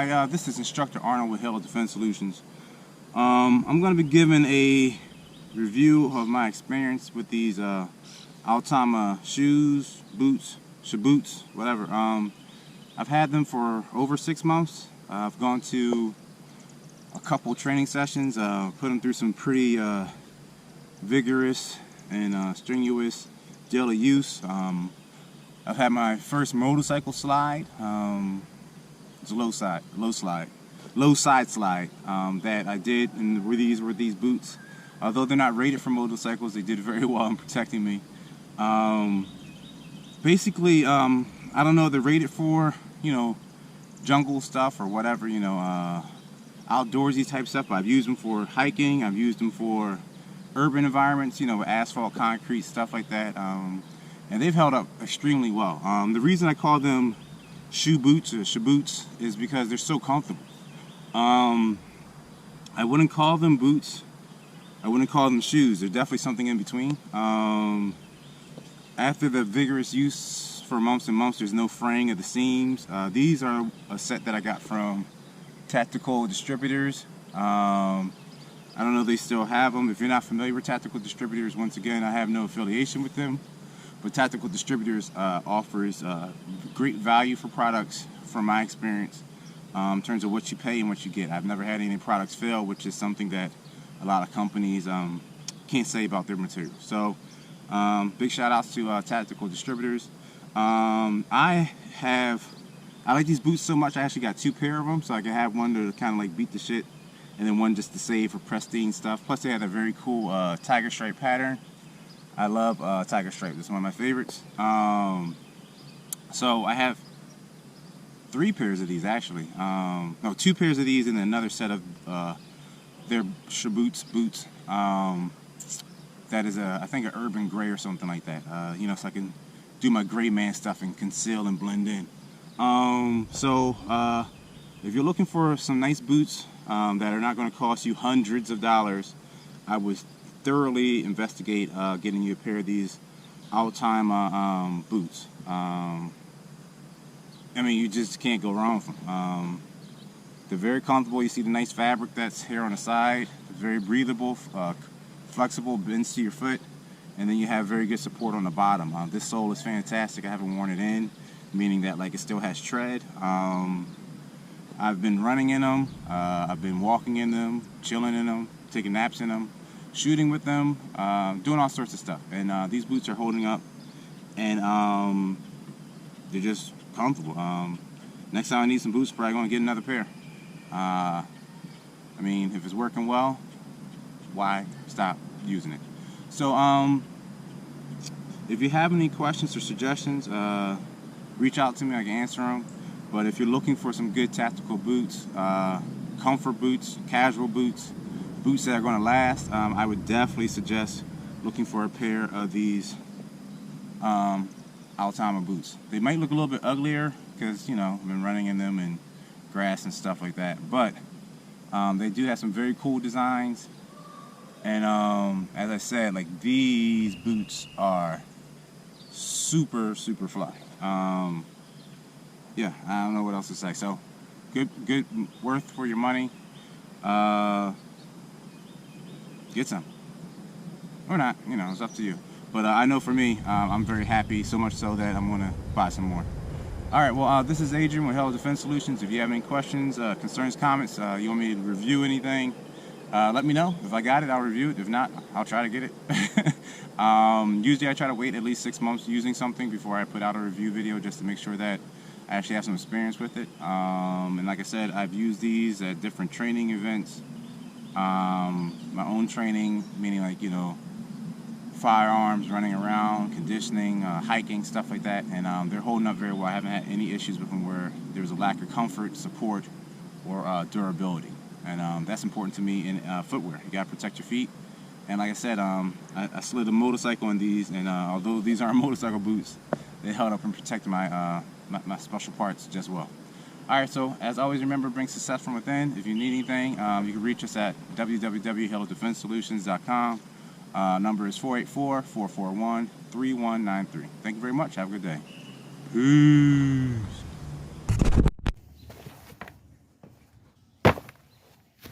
Hi, this is Instructor Arnold with Halo Defense Solutions. I'm going to be giving a review of my experience with these Altama shoes, boots, shaboots, whatever. I've had them for over 6 months. I've gone to a couple training sessions, put them through some pretty vigorous and strenuous daily use. I've had my first motorcycle slide. It's a low side slide that I did with these boots. Although they're not rated for motorcycles, they did very well in protecting me. Basically, I don't know, they're rated for, jungle stuff or whatever, outdoorsy type stuff. But I've used them for hiking. I've used them for urban environments, asphalt, concrete, stuff like that. And they've held up extremely well. The reason I call them shoe boots or shaboots is because they're so comfortable. I wouldn't call them boots. I wouldn't call them shoes. They're definitely something in between. After the vigorous use for months and months, there's no fraying of the seams. These are a set that I got from Tactical Distributors. I don't know if they still have them. If you're not familiar with Tactical Distributors, once again, I have no affiliation with them. But Tactical Distributors offers great value for products, from my experience, in terms of what you pay and what you get. I've never had any products fail, which is something that a lot of companies can't say about their materials. So, big shout outs to Tactical Distributors. I like these boots so much, I actually got 2 pair of them, so I can have one to kind of like beat the shit, and then one just to save for pristine stuff. Plus they have a very cool tiger stripe pattern. I love tiger stripe. It's one of my favorites. So I have 3 pairs of these actually. No, 2 pairs of these and another set of their shaboots boots. That is I think an urban gray or something like that. So I can do my gray man stuff and conceal and blend in. If you're looking for some nice boots that are not going to cost you hundreds of dollars, I would thoroughly investigate getting you a pair of these Altama boots. You just can't go wrong with them. They're very comfortable. You see the nice fabric that's here on the side. It's very breathable, flexible, bends to your foot, and then you have very good support on the bottom. This sole is fantastic. I haven't worn it in, meaning that it still has tread. I've been running in them. I've been walking in them, chilling in them, taking naps in them, shooting with them, doing all sorts of stuff. And these boots are holding up, and they're just comfortable. Next time I need some boots, probably going to get another pair. If it's working well, why stop using it? So if you have any questions or suggestions, reach out to me. I can answer them. But if you're looking for some good tactical boots, comfort boots, casual boots, boots that are going to last, I would definitely suggest looking for a pair of these Altama boots. They might look a little bit uglier because, I've been running in them and grass and stuff like that. But they do have some very cool designs. And as I said, these boots are super, super fly. Yeah, I don't know what else to say. So, good worth for your money. Get some. Or not, it's up to you. But I know for me, I'm very happy, so much so that I'm going to buy some more. Alright, well, this is Adrian with Halo Defense Solutions. If you have any questions, concerns, comments, you want me to review anything, let me know. If I got it, I'll review it. If not, I'll try to get it. Usually I try to wait at least 6 months using something before I put out a review video, just to make sure that I actually have some experience with it. And like I said, I've used these at different training events. My own training, meaning firearms, running around, conditioning, hiking, stuff like that, and they're holding up very well. I haven't had any issues with them where there's a lack of comfort, support, or durability, and that's important to me in footwear. You gotta protect your feet, and like I said, I slid a motorcycle in these, and although these aren't motorcycle boots, they held up and protected my my special parts just well. Alright, so as always, remember, bring success from within. If you need anything, you can reach us at www.halodefensesolutions.com. Number is 484-441-3193. Thank you very much. Have a good day. Peace.